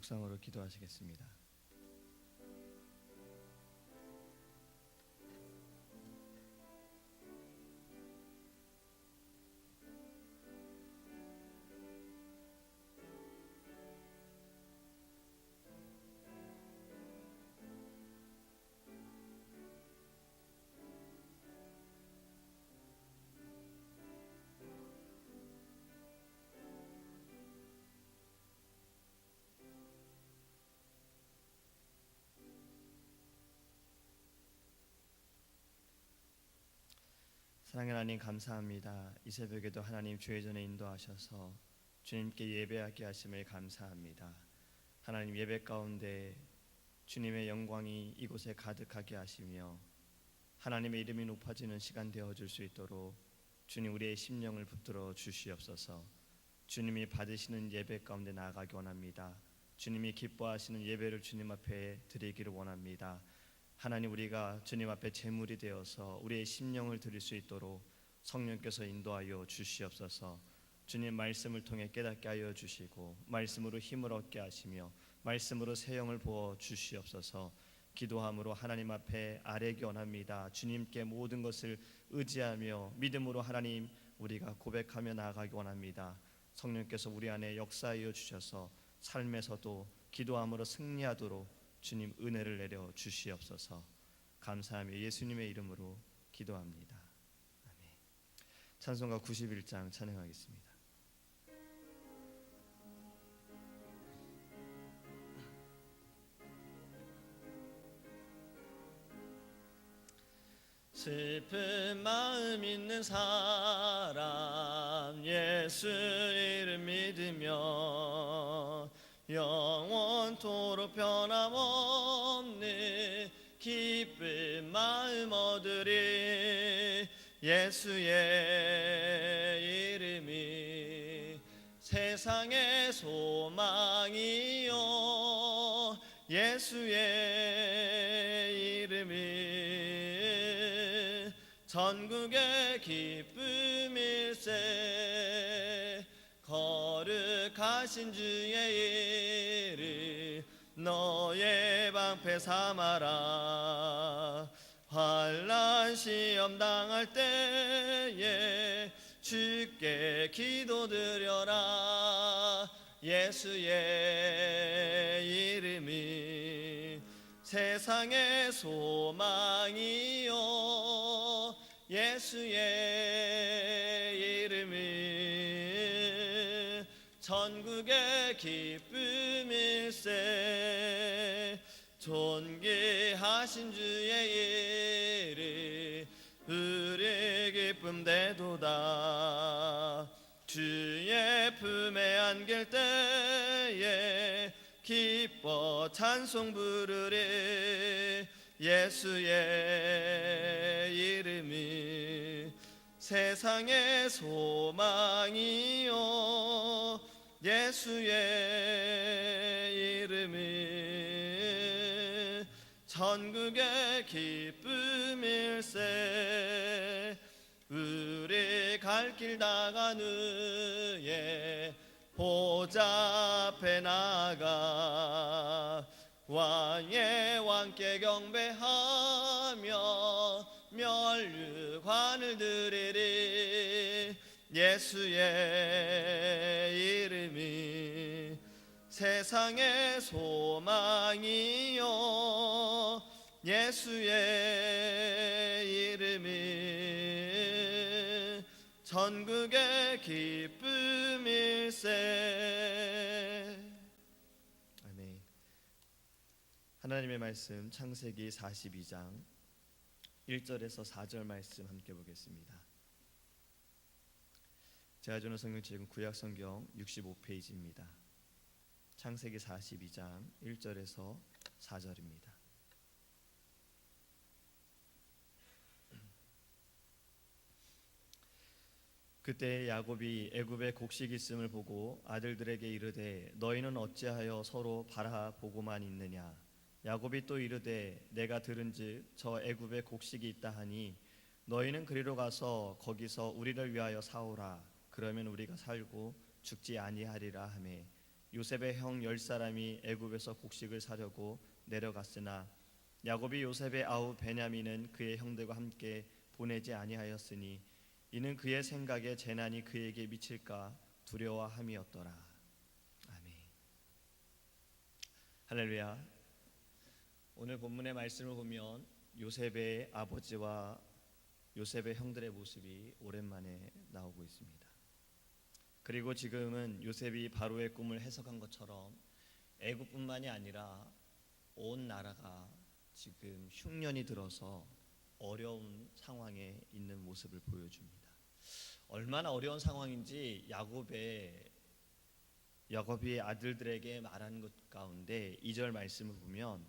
묵상으로 기도하시겠습니다. 사랑의 하나님, 감사합니다. 이 새벽에도 하나님 주의 전에 인도하셔서 주님께 예배하게 하심을 감사합니다. 하나님, 예배 가운데 주님의 영광이 이곳에 가득하게 하시며 하나님의 이름이 높아지는 시간 되어줄 수 있도록 주님, 우리의 심령을 붙들어 주시옵소서. 주님이 받으시는 예배 가운데 나아가기 원합니다. 주님이 기뻐하시는 예배를 주님 앞에 드리기를 원합니다. 하나님, 우리가 주님 앞에 제물이 되어서 우리의 심령을 드릴 수 있도록 성령께서 인도하여 주시옵소서. 주님, 말씀을 통해 깨닫게 하여 주시고 말씀으로 힘을 얻게 하시며 말씀으로 새 영을 부어 주시옵소서. 기도함으로 하나님 앞에 아뢰기 원합니다. 주님께 모든 것을 의지하며 믿음으로 하나님 우리가 고백하며 나아가기 원합니다. 성령께서 우리 안에 역사하여 주셔서 삶에서도 기도함으로 승리하도록 주님 은혜를 내려 주시옵소서. 감사하며 예수님의 이름으로 기도합니다. 아멘. 찬송가 91장 찬양하겠습니다. 슬픈 마음 있는 사람 예수 이름 믿으며 영원토록 변함없는 기쁜 마음 얻으리. 예수의 이름이 세상의 소망이요 예수의 이름이 전국의 기쁨일세. 거룩하신 주의 이름 너의 방패 삼아라. 환난 시험 당할 때에 주께 기도드려라. 예수의 이름이 세상의 소망이요 예수의 이름이 전국의 기쁨일세. 존귀하신 주의 이름 우리 기쁨 되도다. 주의 품에 안길 때에 기뻐 찬송 부르리. 예수의 이름이 세상의 소망이요 예수의 이름이 전국의 기쁨일세. 우리 갈 길 나간 후에 보좌 앞에 나가 왕의 왕께 경배하며 면류관을 드리리. 예수의 이름이 세상의 소망이요 예수의 이름이 전국의 기쁨일세. 아멘. 하나님의 말씀 창세기 42장 1절에서 4절 말씀 함께 보겠습니다. 제가 주는 성경책은 구약성경 65페이지입니다. 창세기 42장 1절에서 4절입니다. 그때 야곱이 애굽에 곡식이 있음을 보고 아들들에게 이르되 너희는 어찌하여 서로 바라보고만 있느냐. 야곱이 또 이르되 내가 들은즉 저 애굽에 곡식이 있다 하니 너희는 그리로 가서 거기서 우리를 위하여 사오라. 그러면 우리가 살고 죽지 아니하리라 하매 요셉의 형 10사람이 애굽에서 곡식을 사려고 내려갔으나 야곱이 요셉의 아우 베냐민은 그의 형들과 함께 보내지 아니하였으니 이는 그의 생각에 재난이 그에게 미칠까 두려워함이었더라. 아멘. 할렐루야. 오늘 본문의 말씀을 보면 요셉의 아버지와 요셉의 형들의 모습이 오랜만에 나오고 있습니다. 그리고 지금은 요셉이 바로의 꿈을 해석한 것처럼 애굽뿐만이 아니라 온 나라가 지금 흉년이 들어서 어려운 상황에 있는 모습을 보여줍니다. 얼마나 어려운 상황인지 야곱이 아들들에게 말한 것 가운데 2절 말씀을 보면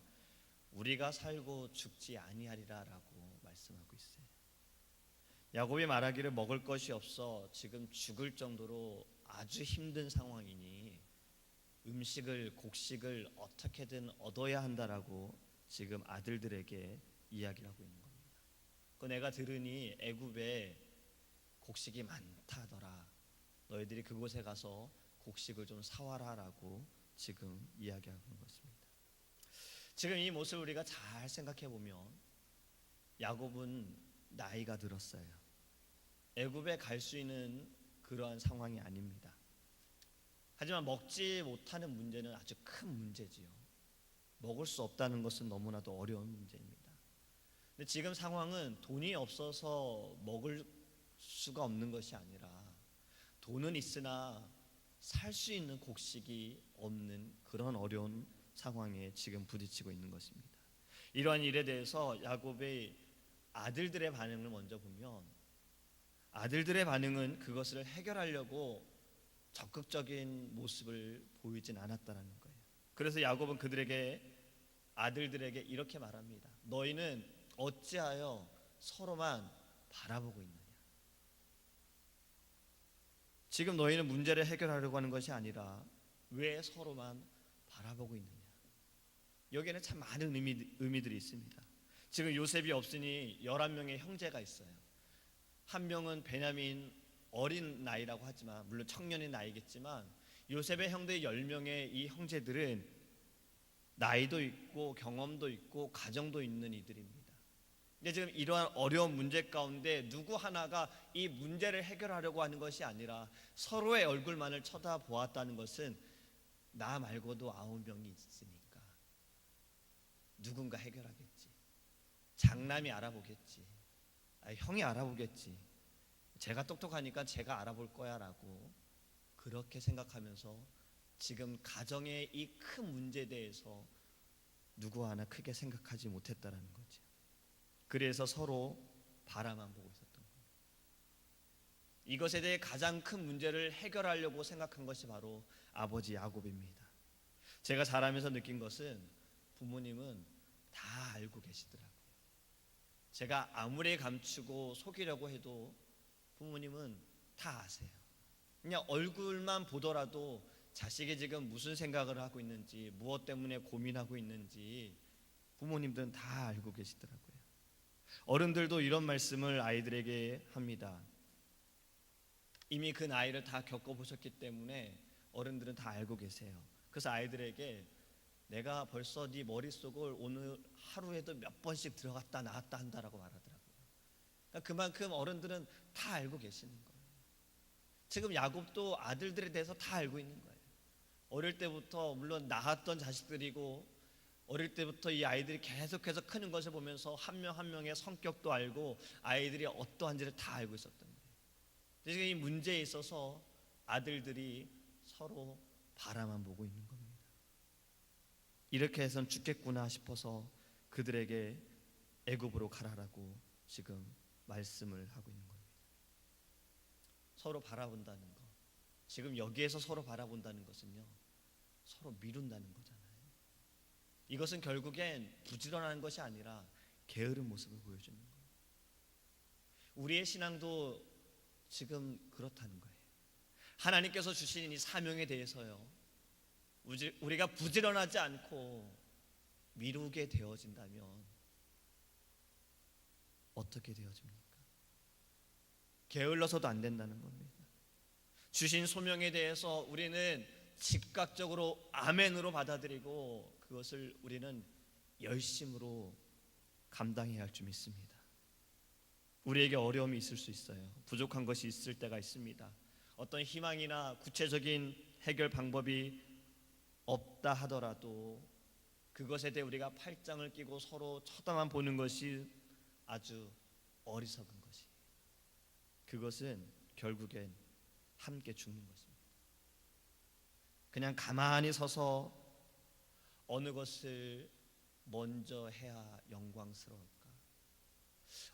우리가 살고 죽지 아니하리라라고 말씀하고 있어요. 야곱이 말하기를 먹을 것이 없어 지금 죽을 정도로 아주 힘든 상황이니 곡식을 어떻게든 얻어야 한다라고 지금 아들들에게 이야기를 하고 있는 겁니다. 그 내가 들으니 애굽에 곡식이 많다더라. 너희들이 그곳에 가서 곡식을 좀 사와라라고 지금 이야기하고 있는 것입니다. 지금 이 모습을 우리가 잘 생각해 보면 야곱은 나이가 들었어요. 애굽에 갈 수 있는 그러한 상황이 아닙니다. 하지만 먹지 못하는 문제는 아주 큰 문제지요. 먹을 수 없다는 것은 너무나도 어려운 문제입니다. 근데 지금 상황은 돈이 없어서 먹을 수가 없는 것이 아니라 돈은 있으나 살 수 있는 곡식이 없는 그런 어려운 상황에 지금 부딪히고 있는 것입니다. 이러한 일에 대해서 야곱의 아들들의 반응을 먼저 보면 아들들의 반응은 그것을 해결하려고 적극적인 모습을 보이진 않았다라는 거예요. 그래서 야곱은 아들들에게 이렇게 말합니다. 너희는 어찌하여 서로만 바라보고 있느냐. 지금 너희는 문제를 해결하려고 하는 것이 아니라 왜 서로만 바라보고 있느냐. 여기에는 참 많은 의미들이 있습니다. 지금 요셉이 없으니 11명의 형제가 있어요. 한 명은 베냐민 어린 나이라고 하지만 물론 청년의 나이겠지만 요셉의 형들 10명의 이 형제들은 나이도 있고 경험도 있고 가정도 있는 이들입니다. 근데 지금 이러한 어려운 문제 가운데 누구 하나가 이 문제를 해결하려고 하는 것이 아니라 서로의 얼굴만을 쳐다보았다는 것은 나 말고도 9명이 있으니까 누군가 해결하겠지. 장남이 알아보겠지. 형이 알아보겠지. 제가 똑똑하니까 제가 알아볼 거야 라고 그렇게 생각하면서 지금 가정의 이 큰 문제에 대해서 누구 하나 크게 생각하지 못했다라는 거죠. 그래서 서로 바라만 보고 있었던 거예요. 이것에 대해 가장 큰 문제를 해결하려고 생각한 것이 바로 아버지 야곱입니다. 제가 자라면서 느낀 것은 부모님은 다 알고 계시더라고요. 제가 아무리 감추고 속이려고 해도 부모님은 다 아세요. 그냥 얼굴만 보더라도 자식이 지금 무슨 생각을 하고 있는지, 무엇 때문에 고민하고 있는지 부모님들은 다 알고 계시더라고요. 어른들도 이런 말씀을 아이들에게 합니다. 이미 그 나이를 다 겪어보셨기 때문에 어른들은 다 알고 계세요. 그래서 아이들에게 내가 벌써 네 머릿속을 오늘 하루에도 몇 번씩 들어갔다 나왔다 한다라고 말하더라고요. 그러니까 그만큼 어른들은 다 알고 계시는 거예요. 지금 야곱도 아들들에 대해서 다 알고 있는 거예요. 어릴 때부터 물론 낳았던 자식들이고 어릴 때부터 이 아이들이 계속해서 크는 것을 보면서 한 명 한 명의 성격도 알고 아이들이 어떠한지를 다 알고 있었던 거예요. 지금 이 문제에 있어서 아들들이 서로 바라만 보고 있는 겁니다. 이렇게 해선 죽겠구나 싶어서 그들에게 애굽으로 가라라고 지금 말씀을 하고 있는 겁니다. 서로 바라본다는 것, 지금 여기에서 서로 바라본다는 것은요, 서로 미룬다는 거잖아요. 이것은 결국엔 부지런한 것이 아니라 게으른 모습을 보여주는 거예요. 우리의 신앙도 지금 그렇다는 거예요. 하나님께서 주신 이 사명에 대해서요, 우리가 부지런하지 않고 미루게 되어진다면 어떻게 되어집니까? 게을러서도 안 된다는 겁니다. 주신 소명에 대해서 우리는 즉각적으로 아멘으로 받아들이고 그것을 우리는 열심으로 감당해야 할 줄 믿습니다. 우리에게 어려움이 있을 수 있어요. 부족한 것이 있을 때가 있습니다. 어떤 희망이나 구체적인 해결 방법이 없다 하더라도 그것에 대해 우리가 팔짱을 끼고 서로 쳐다만 보는 것이 아주 어리석은 것이, 그것은 결국엔 함께 죽는 것입니다. 그냥 가만히 서서 어느 것을 먼저 해야 영광스러울까,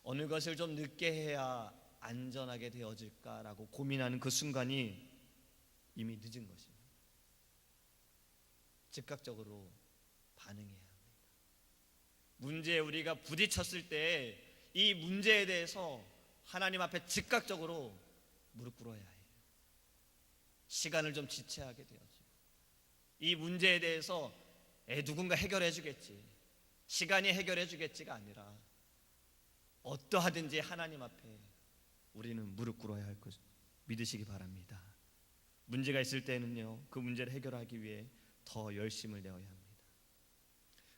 어느 것을 좀 늦게 해야 안전하게 되어질까라고 고민하는 그 순간이 이미 늦은 것입니다. 즉각적으로 반응해야 합니다. 문제에 우리가 부딪혔을 때 이 문제에 대해서 하나님 앞에 즉각적으로 무릎 꿇어야 해요. 시간을 좀 지체하게 되어지고, 이 문제에 대해서 누군가 해결해 주겠지, 시간이 해결해 주겠지가 아니라 어떠하든지 하나님 앞에 우리는 무릎 꿇어야 할 것 믿으시기 바랍니다. 문제가 있을 때는요, 그 문제를 해결하기 위해 더 열심을 내어야 합니다.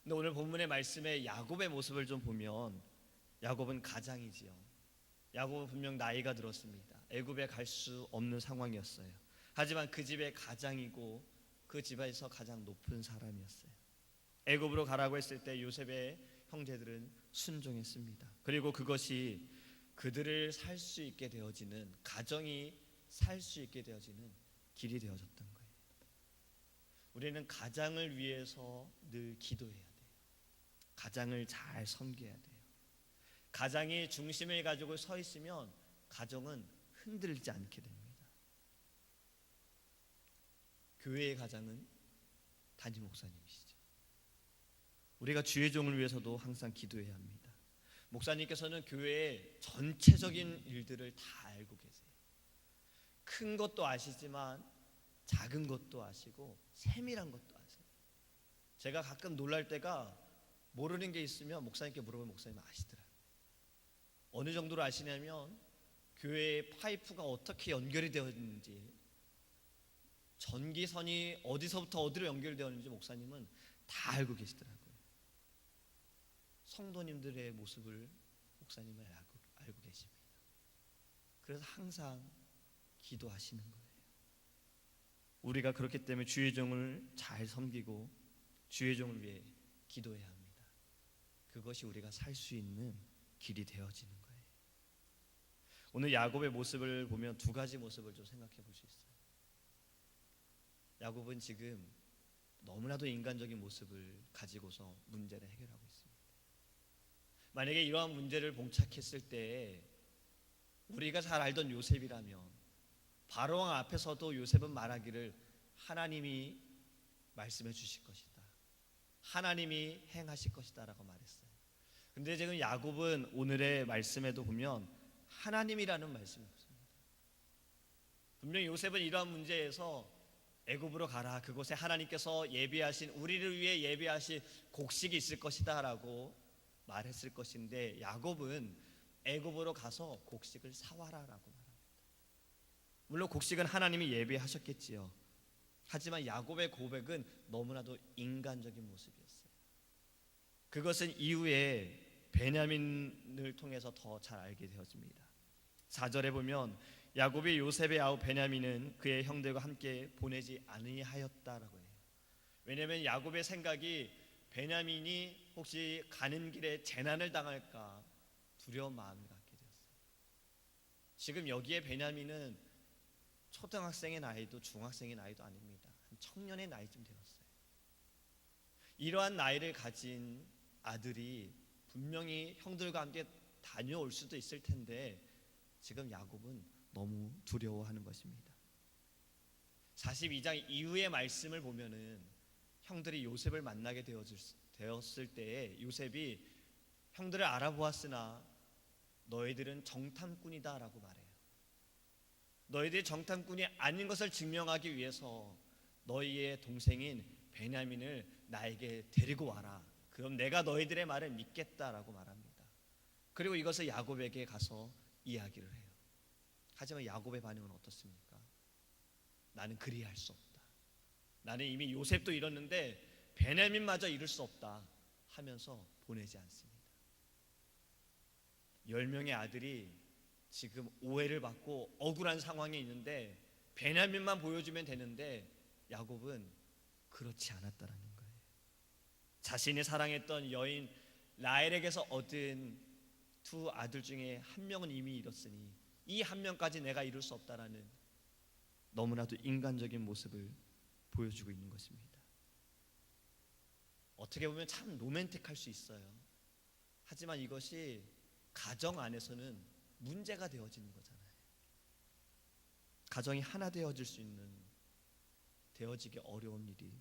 근데 오늘 본문의 말씀에 야곱의 모습을 좀 보면, 야곱은 가장이지요. 야곱은 분명 나이가 들었습니다. 애굽에 갈 수 없는 상황이었어요. 하지만 그 집의 가장이고 그 집에서 가장 높은 사람이었어요. 애굽으로 가라고 했을 때 요셉의 형제들은 순종했습니다. 그리고 그것이 그들을 살 수 있게 되어지는, 가정이 살 수 있게 되어지는 길이 되어졌던 거예요. 우리는 가장을 위해서 늘 기도해야 돼요. 가장을 잘 섬겨야 돼요. 가장이 중심을 가지고 서 있으면 가정은 흔들리지 않게 됩니다. 교회의 가장은 담임 목사님이시죠. 우리가 주의 종을 위해서도 항상 기도해야 합니다. 목사님께서는 교회의 전체적인 일들을 다 알고 계세요. 큰 것도 아시지만 작은 것도 아시고 세밀한 것도 아세요. 제가 가끔 놀랄 때가, 모르는 게 있으면 목사님께 물어보면 목사님은 아시더라고요. 어느 정도로 아시냐면 교회의 파이프가 어떻게 연결이 되어 있는지, 전기선이 어디서부터 어디로 연결되어 있는지 목사님은 다 알고 계시더라고요. 성도님들의 모습을 목사님은 알고 계십니다. 그래서 항상 기도하시는 거예요. 우리가 그렇기 때문에 주의 종을 잘 섬기고 주의 종을 위해 기도해야 합니다. 그것이 우리가 살 수 있는 길이 되어지는 거예요. 오늘 야곱의 모습을 보면 두 가지 모습을 좀 생각해 볼 수 있어요. 야곱은 지금 너무나도 인간적인 모습을 가지고서 문제를 해결하고 있습니다. 만약에 이러한 문제를 봉착했을 때 우리가 잘 알던 요셉이라면 바로왕 앞에서도 요셉은 말하기를 하나님이 말씀해 주실 것이다, 하나님이 행하실 것이다 라고 말했어요. 근데 지금 야곱은 오늘의 말씀에도 보면 하나님이라는 말씀이 없습니다. 분명히 요셉은 이러한 문제에서 애굽으로 가라, 그곳에 하나님께서 예비하신, 우리를 위해 예비하신 곡식이 있을 것이다 라고 말했을 것인데, 야곱은 애굽으로 가서 곡식을 사와라 라고 말합니다. 물론 곡식은 하나님이 예비하셨겠지요. 하지만 야곱의 고백은 너무나도 인간적인 모습이었어요. 그것은 이후에 베냐민을 통해서 더 잘 알게 되어집니다. 4절에 보면 야곱이 요셉의 아우 베냐민은 그의 형들과 함께 보내지 아니하였다라고 해요. 왜냐하면 야곱의 생각이 베냐민이 혹시 가는 길에 재난을 당할까 두려운 마음을 갖게 되었어요. 지금 여기에 베냐민은 초등학생의 나이도 중학생의 나이도 아닙니다. 한 청년의 나이쯤 되었어요. 이러한 나이를 가진 아들이 분명히 형들과 함께 다녀올 수도 있을 텐데 지금 야곱은 너무 두려워하는 것입니다. 42장 이후의 말씀을 보면은 형들이 요셉을 만나게 되었을 때에 요셉이 형들을 알아보았으나 너희들은 정탐꾼이다 라고 말해요. 너희들이 정탐꾼이 아닌 것을 증명하기 위해서 너희의 동생인 베냐민을 나에게 데리고 와라. 그럼 내가 너희들의 말을 믿겠다라고 말합니다. 그리고 이것을 야곱에게 가서 이야기를 해요. 하지만 야곱의 반응은 어떻습니까? 나는 그리할 수 없다. 나는 이미 요셉도 잃었는데 베냐민마저 잃을 수 없다 하면서 보내지 않습니다. 10명의 아들이 지금 오해를 받고 억울한 상황에 있는데 베냐민만 보여주면 되는데 야곱은 그렇지 않았다라는 거예요. 자신이 사랑했던 여인 라헬에게서 얻은 두 아들 중에 한 명은 이미 잃었으니 이 한 명까지 내가 이룰 수 없다라는 너무나도 인간적인 모습을 보여주고 있는 것입니다. 어떻게 보면 참 로맨틱할 수 있어요. 하지만 이것이 가정 안에서는 문제가 되어지는 거잖아요. 가정이 하나 되어질 수 있는, 되어지기 어려운 일이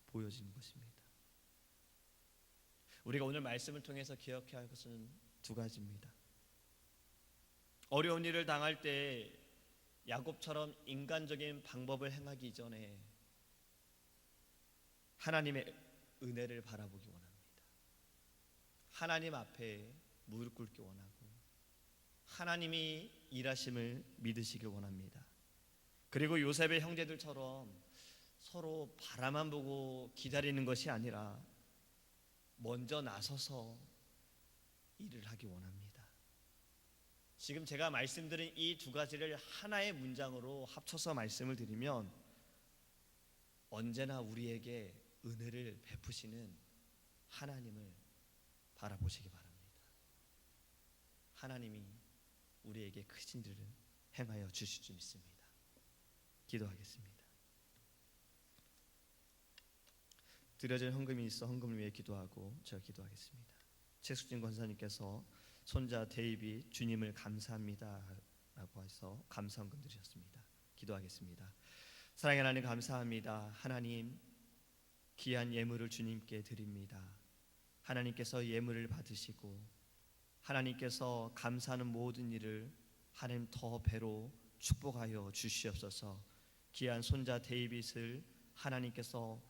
보여지는 것입니다. 우리가 오늘 말씀을 통해서 기억해야 할 것은 두 가지입니다. 어려운 일을 당할 때 야곱처럼 인간적인 방법을 행하기 이전에 하나님의 은혜를 바라보기 원합니다. 하나님 앞에 무릎 꿇기 원하고 하나님이 일하심을 믿으시길 원합니다. 그리고 요셉의 형제들처럼 서로 바라만 보고 기다리는 것이 아니라 먼저 나서서 일을 하기 원합니다. 지금 제가 말씀드린 이 두 가지를 하나의 문장으로 합쳐서 말씀을 드리면 언제나 우리에게 은혜를 베푸시는 하나님을 바라보시기 바랍니다. 하나님이 우리에게 크신 일을 행하여 주실 줄 믿습니다. 기도하겠습니다. 드려진 헌금이 있어 헌금을 위해 기도하고 제가 기도하겠습니다. 최숙진 권사님께서 손자 데이비 주님을 감사합니다 라고 해서 감사 헌금 드리셨습니다. 기도하겠습니다. 사랑의 하나님 감사합니다. 하나님 귀한 예물을 주님께 드립니다. 하나님께서 예물을 받으시고 하나님께서 감사하는 모든 일을 하나님 더 배로 축복하여 주시옵소서. 귀한 손자 데이빗을 하나님께서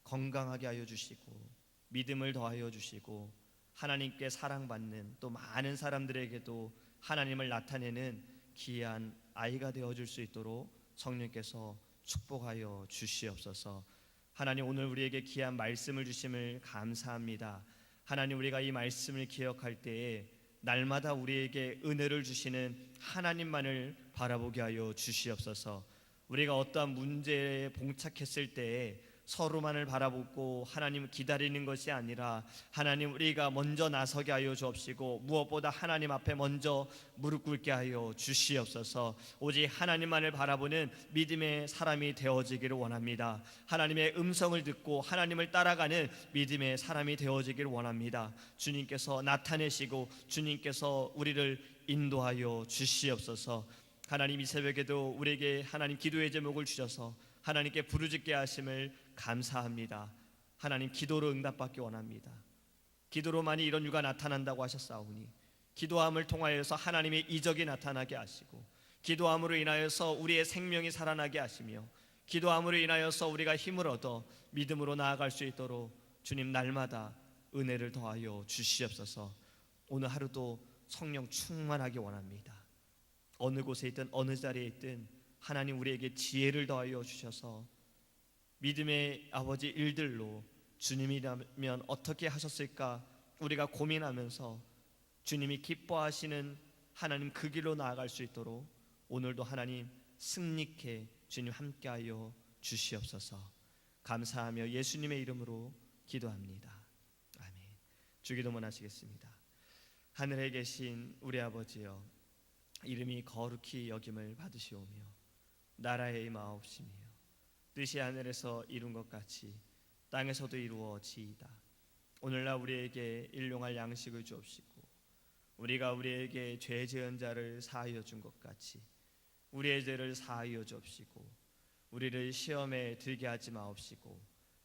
건강하게 하여 주시고 믿음을 더하여 주시고 하나님께 사랑받는 또 많은 사람들에게도 하나님을 나타내는 귀한 아이가 되어줄 수 있도록 성령께서 축복하여 주시옵소서. 하나님 오늘 우리에게 귀한 말씀을 주심을 감사합니다. 하나님 우리가 이 말씀을 기억할 때에 날마다 우리에게 은혜를 주시는 하나님만을 바라보게 하여 주시옵소서. 우리가 어떠한 문제에 봉착했을 때에 서로만을 바라보고 하나님을 기다리는 것이 아니라 하나님 우리가 먼저 나서게 하여 주옵시고 무엇보다 하나님 앞에 먼저 무릎 꿇게 하여 주시옵소서. 오직 하나님만을 바라보는 믿음의 사람이 되어지기를 원합니다. 하나님의 음성을 듣고 하나님을 따라가는 믿음의 사람이 되어지기를 원합니다. 주님께서 나타내시고 주님께서 우리를 인도하여 주시옵소서. 하나님 이 새벽에도 우리에게 하나님 기도의 제목을 주셔서 하나님께 부르짖게 하심을 감사합니다. 하나님 기도로 응답받기 원합니다. 기도로만이 이런 유가 나타난다고 하셨사오니 기도함을 통하여서 하나님의 이적이 나타나게 하시고 기도함으로 인하여서 우리의 생명이 살아나게 하시며 기도함으로 인하여서 우리가 힘을 얻어 믿음으로 나아갈 수 있도록 주님 날마다 은혜를 더하여 주시옵소서. 오늘 하루도 성령 충만하기 원합니다. 어느 곳에 있든 어느 자리에 있든 하나님 우리에게 지혜를 더하여 주셔서 믿음의 아버지 일들로 주님이라면 어떻게 하셨을까 우리가 고민하면서 주님이 기뻐하시는 하나님 그 길로 나아갈 수 있도록 오늘도 하나님 승리케 주님 함께하여 주시옵소서. 감사하며 예수님의 이름으로 기도합니다. 아멘. 주기도문 하시겠습니다. 하늘에 계신 우리 아버지여 이름이 거룩히 여김을 받으시오며 나라의 임하옵시며 뜻이 하늘에서 이룬 것 같이 땅에서도 이루어지이다. 오늘날 우리에게 일용할 양식을 주옵시고 우리가 우리에게 죄 지은 자를 사하여 준 것 같이 우리의 죄를 사하여 주옵시고 우리를 시험에 들게 하지 마옵시고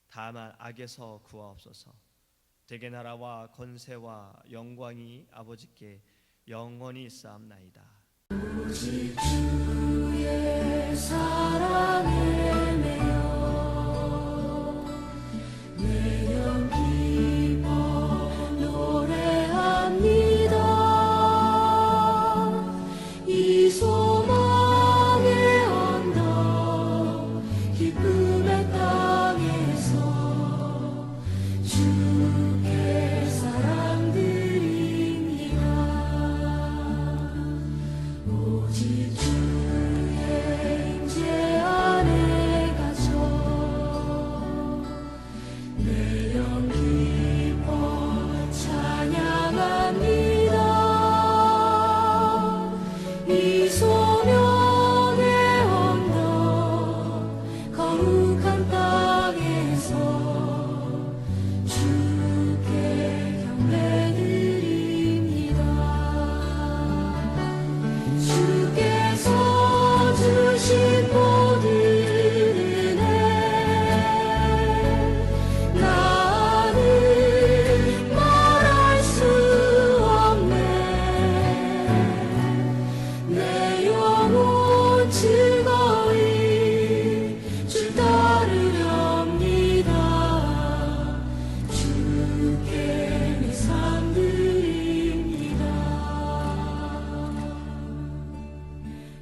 다만 악에서 구하옵소서. 대개 나라와 권세와 영광이 아버지께 영원히 있사옵나이다. 오직 주의 사랑에 매여 내 영 기뻐 노래합니다. 이 소망의 언덕 기쁨에 따라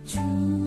주